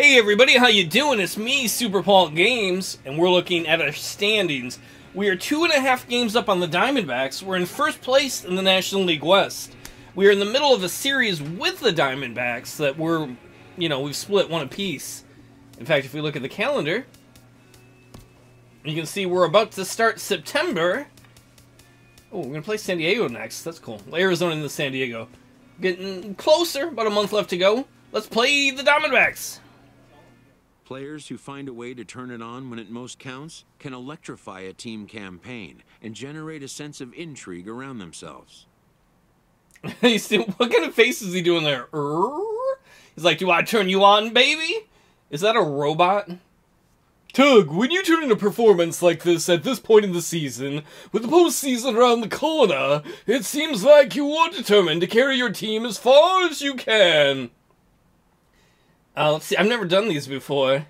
Hey everybody, how you doing? It's me, Super Paul Games, and we're looking at our standings. We are 2.5 games up on the Diamondbacks. We're in first place in the National League West. We are in the middle of a series with the Diamondbacks that we've split one apiece. In fact, if we look at the calendar, you can see we're about to start September. Oh, we're going to play San Diego next. That's cool. Arizona and the San Diego. Getting closer, about a month left to go. Let's play the Diamondbacks. Players who find a way to turn it on when it most counts can electrify a team campaign and generate a sense of intrigue around themselves. You see, what kind of face is he doing there? He's like, do I turn you on, baby? Is that a robot? Tug, when you turn in a performance like this at this point in the season, with the postseason around the corner, it seems like you are determined to carry your team as far as you can. Let's see, I've never done these before.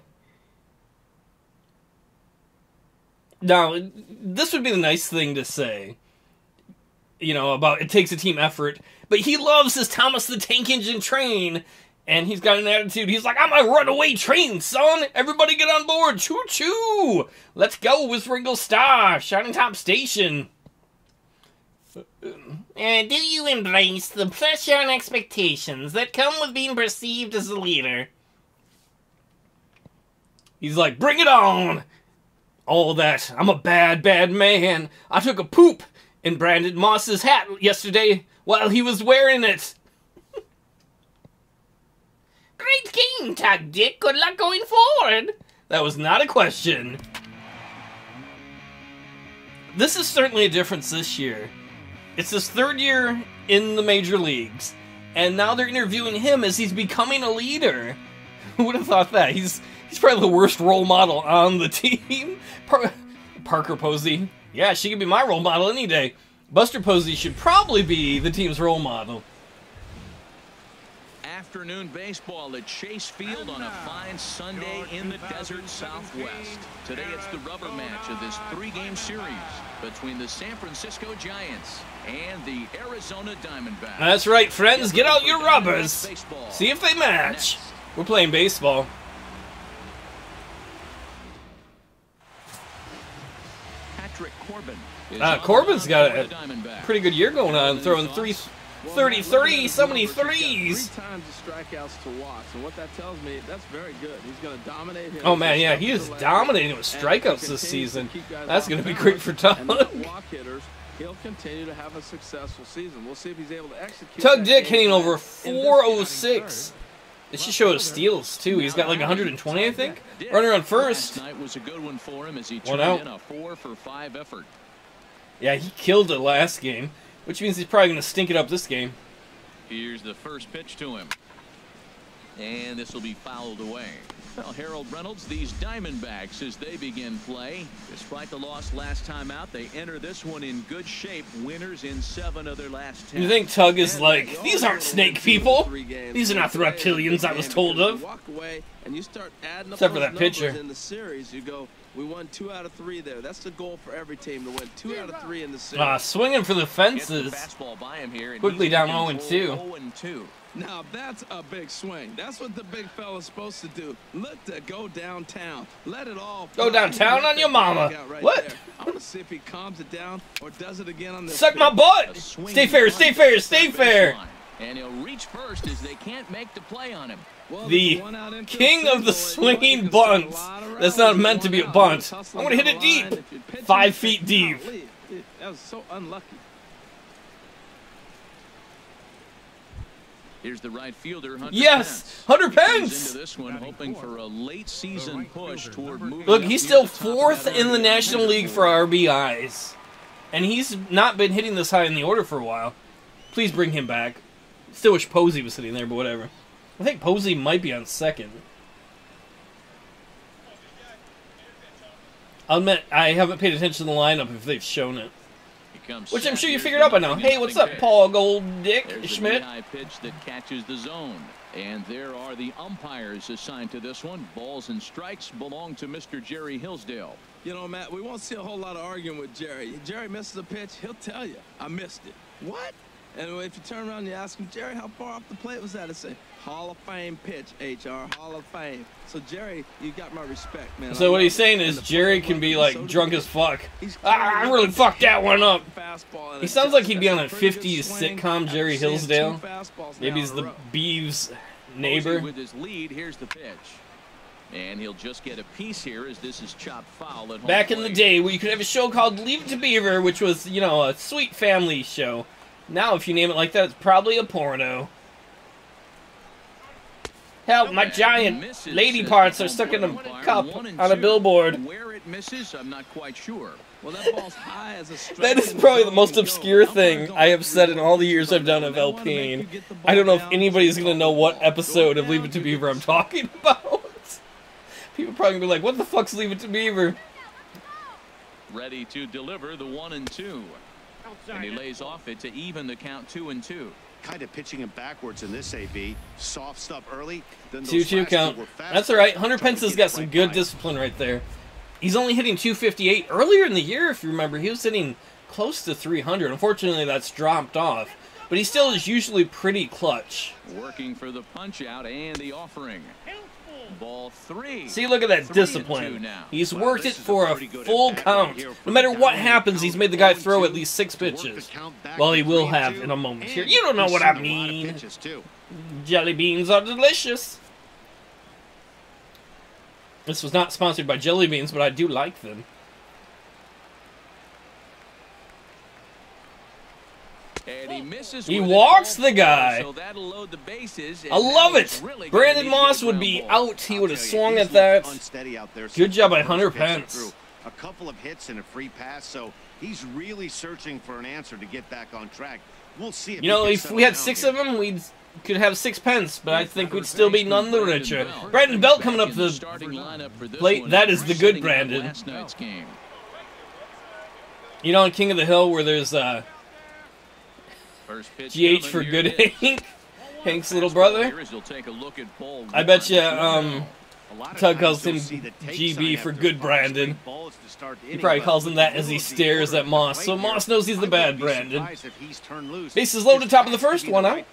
Now, this would be the nice thing to say. You know, about it takes a team effort. But he loves his Thomas the Tank Engine train. And he's got an attitude. He's like, I'm a runaway train, son. Everybody get on board. Choo-choo. Let's go with Ringo Starr. Shining Top Station. Do you embrace the pressure and expectations that come with being perceived as a leader? He's like, bring it on! All that. I'm a bad, bad man. I took a poop in Brandon Moss's hat yesterday while he was wearing it. Great game, Tug Dick. Good luck going forward. That was not a question. This is certainly a difference this year. It's his third year in the major leagues, and now they're interviewing him as he's becoming a leader. Who would have thought that? He's probably the worst role model on the team. Parker Posey. Yeah, she could be my role model any day. Buster Posey should probably be the team's role model. Afternoon baseball at Chase Field on a fine Sunday in the desert Southwest. Today it's the rubber match of this 3-game series between the San Francisco Giants and the Arizona Diamondbacks. That's right, friends. Get out your rubbers. See if they match. We're playing baseball. Patrick Corbin. Corbin's got a pretty good year going on, throwing 33, so many threes. 3 times the strikeouts to walks, and what that tells me, that's very good. He's going to dominate him. Oh man, yeah, he is dominating with strikeouts this season. That's going to be great for Tug. Walk hitters, he'll continue to have a successful season. We'll see if he's able to execute. Tug Dick hitting over 406. It should show his steals too. He's got like 120, I think. Runner on first. Last night was a good one for him as he One turned out. in a 4-for-5 effort. Yeah, he killed it last game, which means he's probably going to stink it up this game. Here's the first pitch to him. And this will be fouled away. Well, Harold Reynolds, these Diamondbacks, as they begin play, despite the loss last time out, they enter this one in good shape. Winners in 7 of their last 10. You think Tug is like, these aren't snake people. These are not the reptilians I was told of. Except for that pitcher. In the series, you go, we won 2 out of 3 there. That's the goal for every team, to win 2 out of 3 in the series. Swinging for the fences. Quickly down 0-2. Now that's a big swing. That's what the big fella's supposed to do. Look to go downtown. Let it all go downtown on your mama. Right what? There. I want to see if he calms it down or does it again on the suck my butt. Stay fair, stay fair, stay fair. And he'll reach first as they can't make the play on him. Well, the king of the swinging bunts. That's not meant to be a bunt. I'm going to hit it deep. 5 feet deep. That was so unlucky. Here's the right fielder, Hunter Yes, Pence. Hunter Pence. Into this one, hoping for a late season push toward moving. Look, he's still 4th in the National League for RBIs, and he's not been hitting this high in the order for a while. Please bring him back. Still wish Posey was sitting there, but whatever. I think Posey might be on 2nd. I'll admit, I haven't paid attention to the lineup if they've shown it. Which I'm sure you figured out by now. Hey, what's up, Paul Gold-Dick Schmidt? High pitch that catches the zone. And there are the umpires assigned to this one. Balls and strikes belong to Mr. Jerry Hillsdale. You know, Matt, we won't see a whole lot of arguing with Jerry. Jerry misses a pitch, he'll tell you, I missed it. What? And if you turn around and you ask him, Jerry, how far off the plate was that? I say, Hall of Fame pitch, HR. Hall of Fame. So, Jerry, you got my respect, man. So what he's saying is Jerry can be like drunk as fuck. I really fucked that one up. He sounds like he'd be on a 50s sitcom, Jerry Hillsdale. Maybe he's the Beeves neighbor. With his lead, here's the pitch. And he'll just get a piece here as this is chopped foul at home Back in the day where you could have a show called Leave It to Beaver, which was, you know, a sweet family show. Now, if you name it like that, it's probably a porno. Help, my giant lady parts are stuck in a cup on a billboard. Where it misses, I'm not quite sure. Well, that ball's high as a strike. That is probably the most obscure thing I have said in all the years I've done of LPing. I don't know if anybody's going to know what episode of Leave It to Beaver I'm talking about. People probably going to be like, what the fuck's Leave It to Beaver? Ready to deliver the 1-2. And he lays off it to even the count 2-2. Kind of pitching him backwards in this AB. Soft stuff early. 2-2 count. That's all right. Hunter Pence has got some good discipline right there. He's only hitting 258. Earlier in the year, if you remember, he was hitting close to 300. Unfortunately, that's dropped off. But he still is usually pretty clutch. Working for the punch out and the offering. Ball 3. See, look at that discipline. He's worked it for a full count. No matter what happens, he's made the guy throw at least 6 pitches. Well, he will have in a moment here. You don't know what I mean. Jelly beans are delicious. This was not sponsored by Jelly Beans, but I do like them. And he misses. He walks the guy. So that'll load the bases, I love it. Brandon Moss would be out. He would have swung at that. Good job by Hunter Pence. A couple of hits and a free pass, so he's really searching for an answer to get back on track. We'll see. You know, if we had 6 of them, we could have 6 pence, but I think we'd still be none the richer. Brandon Belt coming up the plate. That is the good Brandon. You know, in King of the Hill, where there's GH for Good Hank, Hank's little brother. I bet you Tug calls him GB for Good Brandon. He probably calls him that as he stares at Moss, so Moss knows he's the bad Brandon. Bases loaded, top of the first, 1 out.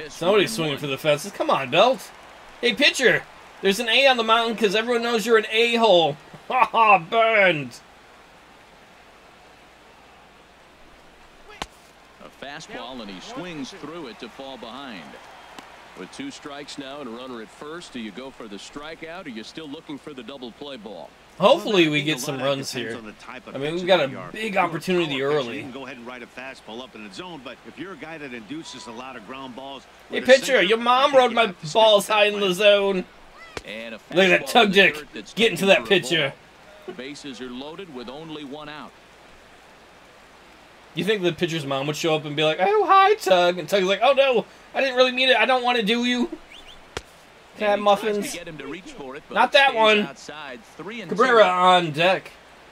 Somebody's swinging for the fences. Come on, Belt. Hey, pitcher. There's an A on the mountain because everyone knows you're an a-hole. Ha ha, burned. A fastball, and he swings through it to fall behind. With 2 strikes now and a runner at first, do you go for the strikeout, or are you still looking for the double play ball? Hopefully we get some runs here. I mean, we've got a big opportunity early. You can go ahead and ride a fastball up in the zone, but if you're a guy that induces a lot of ground balls... Hey, pitcher, your mom rode my balls high in the zone. And look at that Tug Dick getting to that pitcher. The bases are loaded with only 1 out. You think the pitcher's mom would show up and be like, "Oh, hi, Tug," and Tug's like, "Oh no, I didn't really mean it. I don't want to do you. Can I have muffins?" Not that one. Cabrera on deck.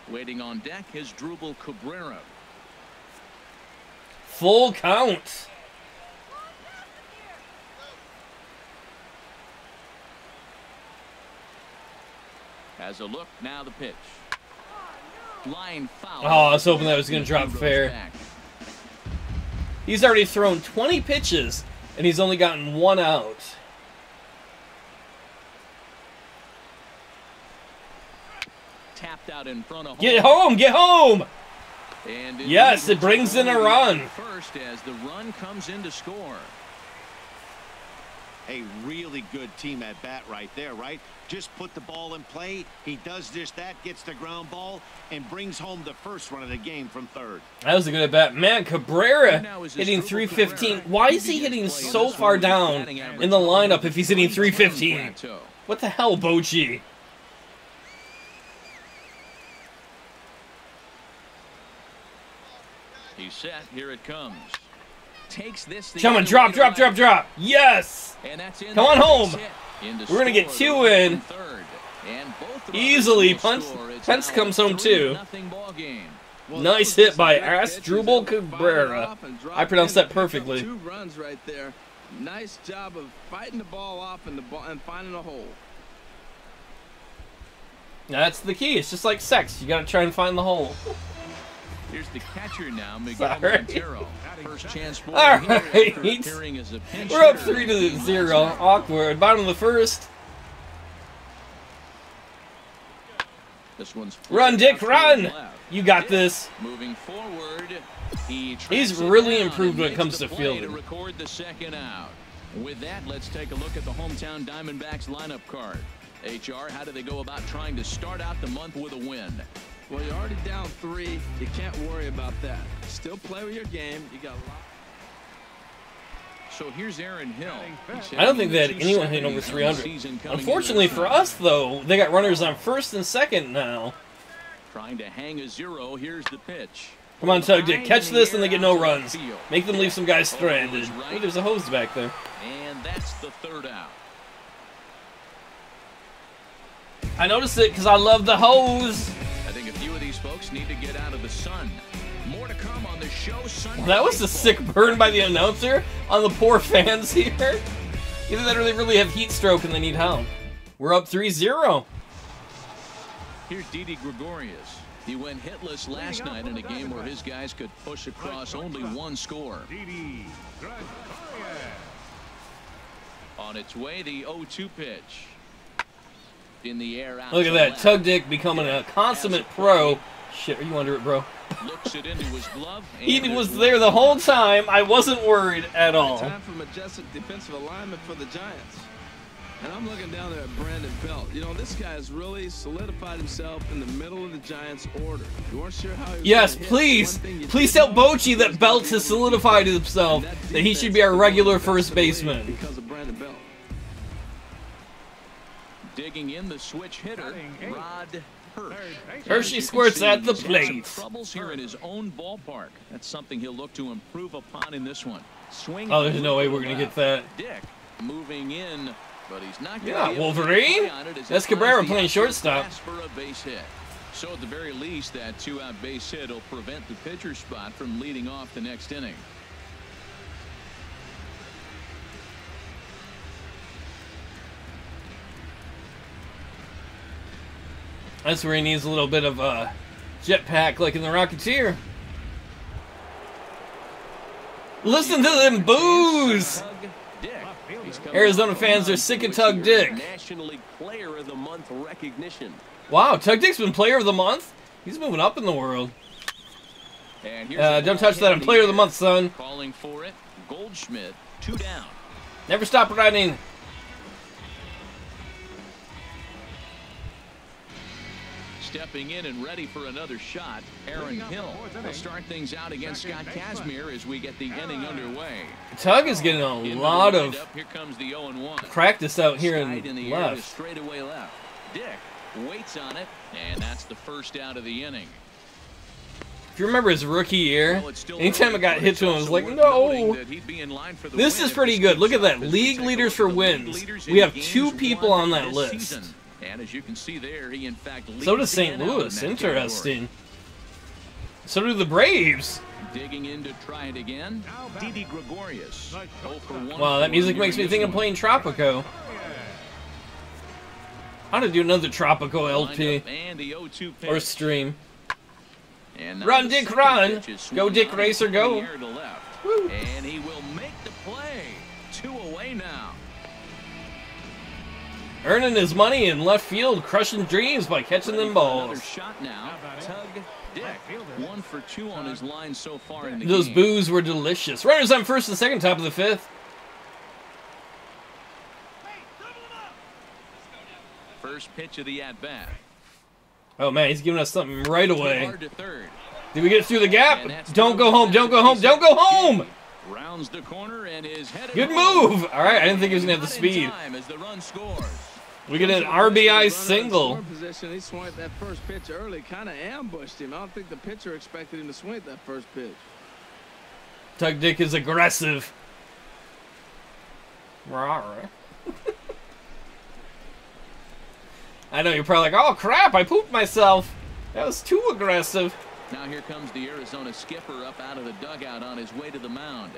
Waiting on deck is Drupal Cabrera. Full count. Has a look, now the pitch. Line foul. Oh, I was hoping that was going to drop fair. He's already thrown 20 pitches, and he's only gotten 1 out. Tapped out in front of home. Get home, get home! And yes, it brings in a run. First, as the run comes in to score. A really good team at bat right there, right? Just put the ball in play. He does just that, gets the ground ball, and brings home the first run of the game from third. That was a good at bat. Man, Cabrera hitting 315. Why is he hitting so far down in the lineup if he's hitting 315? What the hell, Bochy? He's set. Here it comes. Takes this. Come on, drop. Yes! Come on home. We're going to get 2 in. Easily. Pence comes home too. Nice hit by Drupal Cabrera. I pronounced that perfectly. 2 runs right there. Nice job of fighting the ball off and finding a hole. That's the key. It's just like sex. You got to try and find the hole. Here's the catcher now, Miguel Montero. First chance for All him right. after appearing as a pinch We're up hitter. 3-0. Awkward. Bottom of the first. This one's Run, Dick, run! left. You got this. Moving forward, He's tracks it really down improved and when it makes comes the to play fielding. To record the second out. With that, let's take a look at the hometown Diamondbacks lineup card. HR, how do they go about trying to start out the month with a win? Well, you're already down 3. You can't worry about that. Still play with your game. You got a lot. So here's Aaron Hill. I don't think they had anyone hitting over 300. Unfortunately for us, though, they got runners on first and second now. Trying to hang a 0. Here's the pitch. Come on, Tug Dick. Catch this and they get no runs. Make them leave some guys stranded. Oh, there's a hose back there. And that's the third out. I noticed it because I love the hose. I think a few of these folks need to get out of the sun. More to come on the show Sunday. Well, that was a sick burn by the announcer on the poor fans here. Either that or they really have heat stroke and they need help. We're up 3-0. Here's Didi Gregorius. He went hitless last night in a game where his guys could push across only one score. On its way, the 0-2 pitch. In the air out. Look at to that. left. Tug Dick becoming a consummate pro. Shit, are you under it, bro? Looks it into his glove. He was there the whole time. I wasn't worried at all. Time for majestic defensive alignment for the Giants. And I'm looking down there at Brandon Belt. You know, this guy has really solidified himself in the middle of the Giants' order. You weren't sure how he was Yes, gonna hit. please. One thing you Please did tell know Bochy was that Belt has solidified himself, that he should be our regular first baseman. Because of Brandon Belt. Digging in the switch hitter, Rod Hirsch. Hershey squirts at the He's had some plate. troubles here in his own ballpark. That's something he'll look to improve upon in this one. Swing. Oh, there's no way we're going to get that. Dick moving in, but he's not Yeah, gonna be able to Wolverine? play on it as That's he finds Cabrera the playing extra shortstop. pass for a base hit. So at the very least, that 2-out base hit will prevent the pitcher spot from leading off the next inning. That's where he needs a little bit of a jetpack like in the Rocketeer. Listen to them boos! Tug Dick. He's coming Arizona off a fans are month sick in of which Tug he Dick. earned National League Player of the Month recognition. Wow, Tug Dick's been player of the month? He's moving up in the world. And here's a Don't ball touch that. I'm hit in player of the air. month, son. Calling for it, Goldschmidt, 2 down. Never stop riding. Stepping in and ready for another shot, Aaron Hill will start things out against Scott Kazmir as we get the inning underway. Tug is getting a Into the lot of windup, here comes the 0-1. practice out here Skied in the air to left. straightaway left. Dick waits on it, and that's the first out of the inning. If you remember his rookie year, Well, it's still anytime early, it got but hit it's to him, I was also like, worth no. noting that he'd be in line for the This win is if pretty this good. keeps Look at up that. as we League take a leaders look for at the league wins. leaders We in have 2 games people won on that this list. season. And as you can see there, he in fact leads So does the St. NL in Louis. that Interesting. So do the Braves. category. Digging in to try it again. Didi Gregorius. 0 for 1 Wow, that for music him makes me in think this of one. playing Tropico. I ought to do another Tropico Lined LP up and the 0-2 pitch. or stream. And now Run, the Dick, second run. pitch is Go, swung Dick, on racer, in the go. air to left. Woo. And he will make the play. 2 away now. Earning his money in left field, crushing dreams by catching them Another balls. shot now. Tug Dick. 1 for 2 on his line so far in the Those game. boos were delicious. Runners on first and second, top of the 5th. First pitch of the at-bat. Oh man, he's giving us something right away. Hard to third. Did we get through the gap? And that's Don't go thrown. home, don't go home, don't go home! Rounds the corner and is headed Good home. move! Alright, I didn't think he was going to have the Not in speed. time as the run scores. We get an Runner in RBI single. scoring position. He swung at that first pitch early, kind of ambushed him. I don't think the pitcher expected him to swing at that first pitch. Tug Dick is aggressive. Rawr. I know, you're probably like, oh crap, I pooped myself. That was too aggressive. Now here comes the Arizona skipper up out of the dugout on his way to the mound.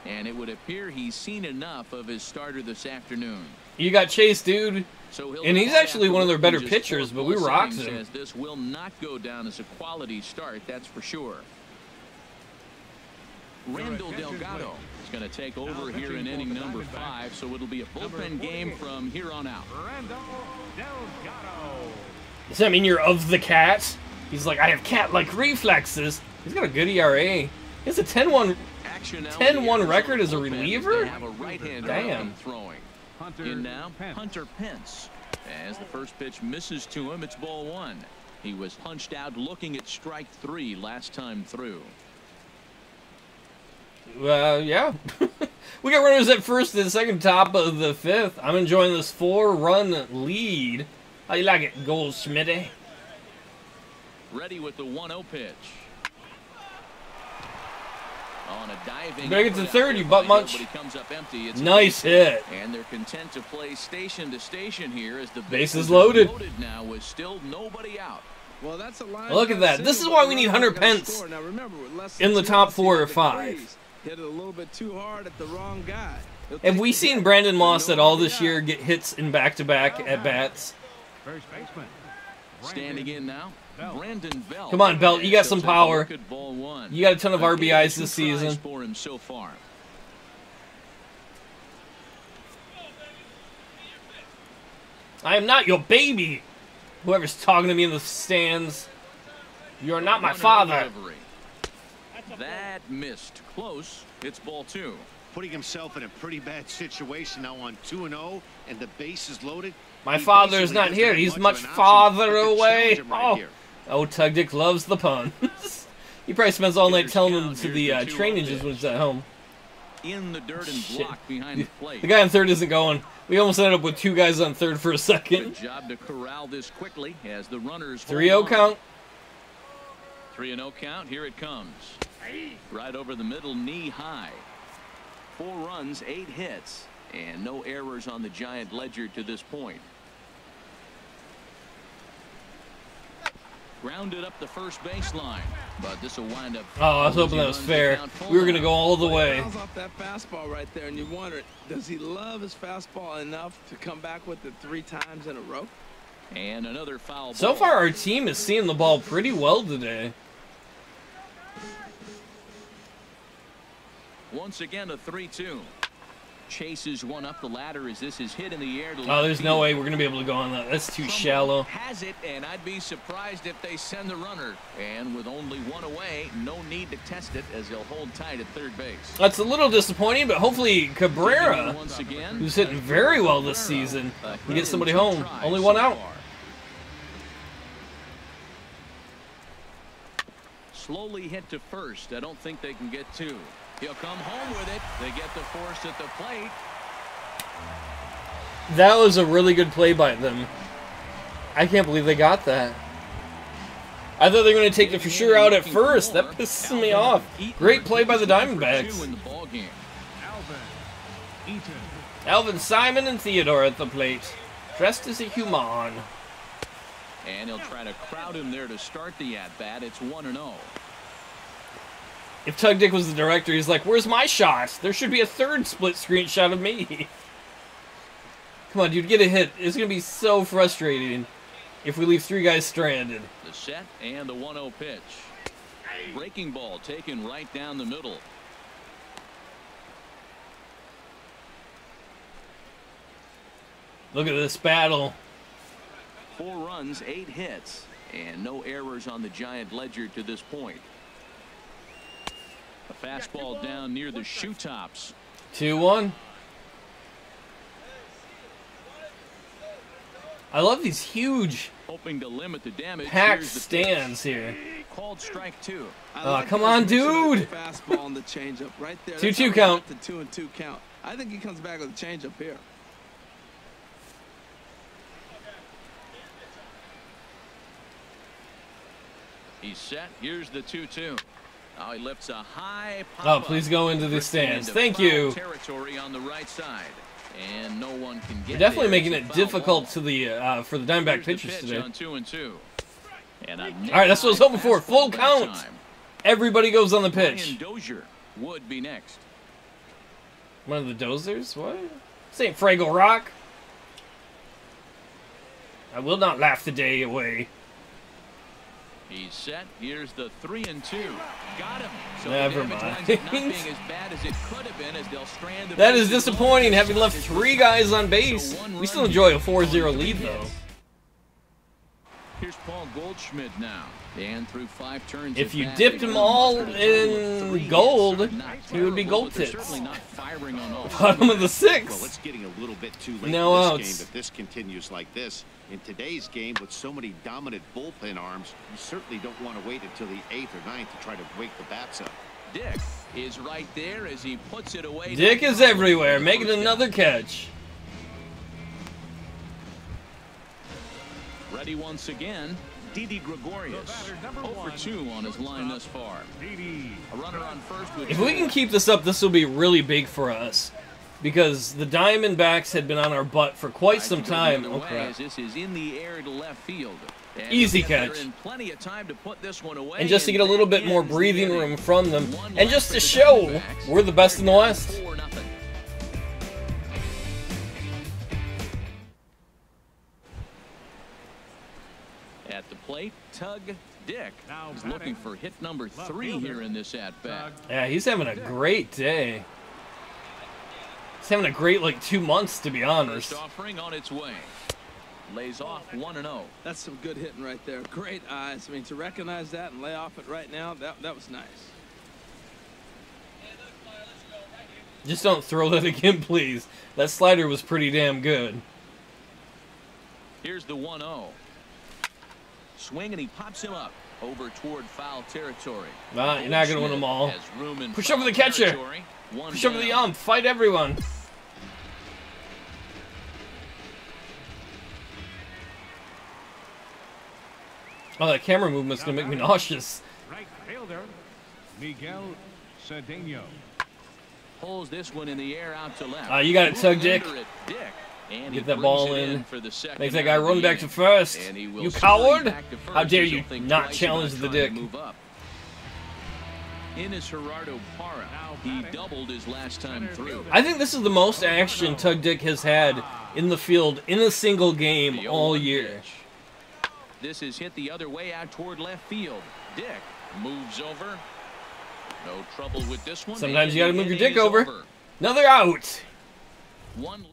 And it would appear he's seen enough of his starter this afternoon. You got Chase, dude. So And he's actually one of their better pitchers, but we rocked him. This will not go down as a quality start, that's for sure. Randall Delgado is going to take over here in inning number 5, so it'll be a bullpen game from here on out. Does that mean you're of the cat? He's like, I have cat-like reflexes. He's got a good ERA. He has a 10-1 record as a reliever? Damn. In now, Hunter Pence. As the first pitch misses to him, it's ball 1. He was punched out looking at strike 3 last time through. Yeah. We got runners at first and second, top of the 5th. I'm enjoying this 4-run lead. How you like it, Goldschmidt? Ready with the 1-0 pitch. On a diving. Better get to third, you butt munch. Comes up empty. It's nice hit. And they're content to play station to station here as the bases loaded. Now with still nobody out. Well, that's a line. Look at that. This is why we need Hunter Pence in the top 4 or 5. Hit it a little bit too hard at the wrong guy. Have we seen Brandon Moss at all this year get hits in back-to-back at bats? Standing in now, Brandon Belt. Come on, Belt. You got some power. You got a ton of RBIs this season. For him so far. I am not your baby. Whoever's talking to me in the stands. You're not my father. That missed. Close. It's ball 2. Putting himself in a pretty bad situation now on 2-0, and the base is loaded. My father is not here. He's much farther away. Oh, Tug Dick loves the puns. He probably spends all night telling them to the training just when he's at home. In the dirt and block behind the plate. The guy on third isn't going. We almost ended up with 2 guys on third for a second. Good job to corral this quickly as the runners 3-0 count. 3-0 count. Here it comes. Right over the middle, knee high. 4 runs, 8 hits, and no errors on the Giant ledger to this point. Grounded up the first baseline, but this will wind up. Oh, I was hoping that was fair. We were going to go all the way. Off that fastball right there, and you wonder, does he love his fastball enough to come back with it 3 times in a row? And another foul ball. So far, our team is seeing the ball pretty well today. Once again, a 3-2. Chases one up the ladder as this is hit in the air. Oh, there's no way we're going to be able to go on that. That's too shallow. Has it, and I'd be surprised if they send the runner. And with only 1 away, no need to test it as they'll hold tight at third base. That's a little disappointing, but hopefully Cabrera, who's hitting very well this season, can get somebody home. Only 1 out. Slowly hit to first. I don't think they can get 2. He'll come home with it. They get the force at the plate. That was a really good play by them. I can't believe they got that. I thought they were going to take the for sure out at first. That pisses me off. Great play by the Diamondbacks. Alvin, Simon, and Theodore at the plate. Dressed as a human. And he'll try to crowd him there to start the at-bat. It's 1-0. If Tug Dick was the director, he's like, where's my shot? There should be a 3rd split screen shot of me. Come on, dude, get a hit. It's going to be so frustrating if we leave 3 guys stranded. The set and the 1-0 pitch. Breaking ball taken right down the middle. Look at this battle. 4 runs, 8 hits, and no errors on the Giant ledger to this point. A fastball down near the shoe tops. 2-1. I love these huge hoping to limit the damage. Packed stands here. Called strike 2. Oh, come on, dude. Fastball on the changeup right there. 2-2 count. The 2-2 count. I think he comes back with a changeup here. He's set. Here's the 2-2. Oh, he lifts a high pop. Oh, please go into the stands. Thank you. Territory on the right side, and no one can get. You're definitely making it difficult to the for the Diamondback pitchers today. On 2-2. And all right, that's what I was hoping for. Full count. Everybody goes on the pitch. Dozier would be next. One of the Dozers? What? This ain't Fraggle Rock. I will not laugh the day away. He's set. Here's the 3-2. Got him. So Never the damage mind. winds up not being as bad as it could have been, as they'll strand the That is bases disappointing, along. having left 3 guys on base. We still enjoy a 4-0 lead, though. Here's Paul Goldschmidt now. And through 5 turns. If you dipped them all in gold, he would be gold tits. Bottom of the 6th. Well, it's getting a little bit too late No in this outs. game if this continues like this. In today's game, with so many dominant bullpen arms, you certainly don't want to wait until the 8th or 9th to try to wake the bats up. Dick is right there as he puts it away. Dick is everywhere, making another catch. Ready once again, Didi Gregorius. 0 for 2 on his line thus far. A runner on first with If we can keep this up, this will be really big for us. Because the Diamondbacks had been on our butt for quite some time. Oh, crap. This is in the air to left field. And Easy they're catch. in plenty of time to put this one away, And just to get a little bit more that ends breathing the room inning. from them. One And left just for to the show Diamondbacks. we're the best in the West. 4-0. At the plate, Tug Dick is looking for hit number 3 here in this at-bat. Yeah, he's having a great day. He's having a great, like, 2 months, to be honest. First offering on its way. Lays off 1-0. That's some good hitting right there. Great eyes. I mean, to recognize that and lay off it right now, that was nice. Just don't throw that again, please. That slider was pretty damn good. Here's the 1-0. Swing, and he pops him up over toward foul territory. Nah, you're not going to win them all. Has room in Push foul over the catcher. territory. One Push over the down. ump. Fight everyone. Oh, that camera movement's going to make me nauseous. Right fielder, Miguel Cedeno. Pulls this one in the air out to left. You got it, Tug Dick. Under it, Dick. And Get he that brings ball it in. for the second Makes that out guy of run the back to inning. first. And he will You scurry coward! back to first How dare as you he'll think not twice challenge about the trying Dick. to move up. In is Gerardo Parra. He doubled his last time through. I think this is the most action Tug Dick has had in the field in a single game The all 0-1 year. pitch. This is hit the other way out toward left field. Dick moves over. No trouble with this one. Sometimes you And gotta move the your dick inning is over. Another out. One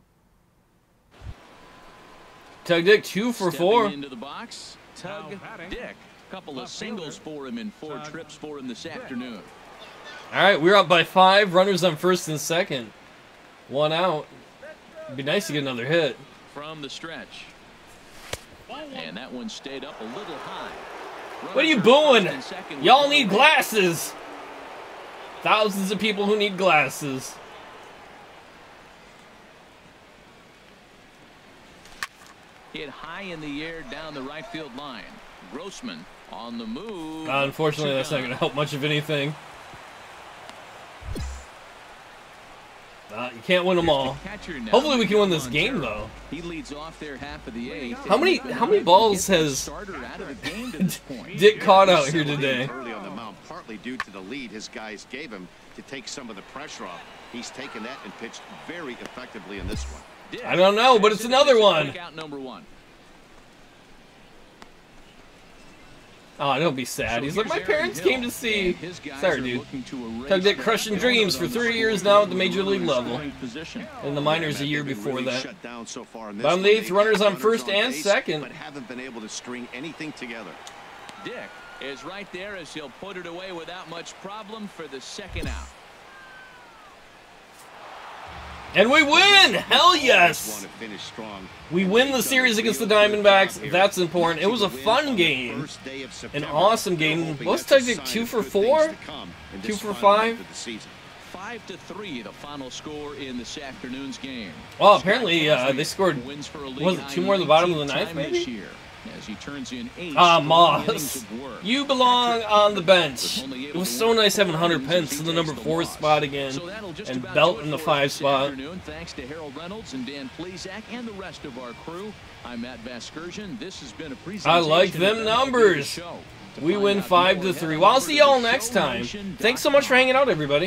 Tug Dick 2 for stepping 4. into the box. Tug Dick. Couple of singles for him in 4 trips for him this afternoon. All right, we're up by 5. Runners on first and second. 1 out. It'd be nice to get another hit. From the stretch. And that one stayed up a little high. What are you booing? Y'all need glasses. Thousands of people who need glasses. Hit high in the air down the right field line. Grossman on the move. Unfortunately, that's not going to help much of anything. You can't win them all. Hopefully we can win this game, though. He leads off there half of the 8th. How many balls has Dick caught out here today? Early on the mound, partly due to the lead his guys gave him to take some of the pressure off. He's taken that and pitched very effectively in this one. I don't know, but it's another one. Number 1. Oh, don't be sad. He's like, my parents came to see. Sorry, dude. Tug Dick crushing dreams for 3 years now at the major league level. In the minors a year before that. Bottom of the 8th, runners on first and second. But haven't been able to string anything together. Dick is right there as he'll put it away without much problem for the second out. And we win! Hell yes! We win the series against the Diamondbacks. That's important. It was a fun game. An awesome game. What was Tug Dick, 2 for 4? 2 for 5? 5-3, the final score in this afternoon's game. Well, apparently they scored, was it 2 more at the bottom of the 9th, maybe? As he turns in 8 Moss, you belong on the bench. It was so nice having Hunter Pence in the number 4 spot again, and Belt in the 5 spot. Thanks to Harold Reynolds and Dan Plesac and the rest of our crew. I'm Matt Vasgersian. This has been a presentation. I like them numbers. We win 5-3. Well, I'll see y'all next time. Thanks so much for hanging out, everybody.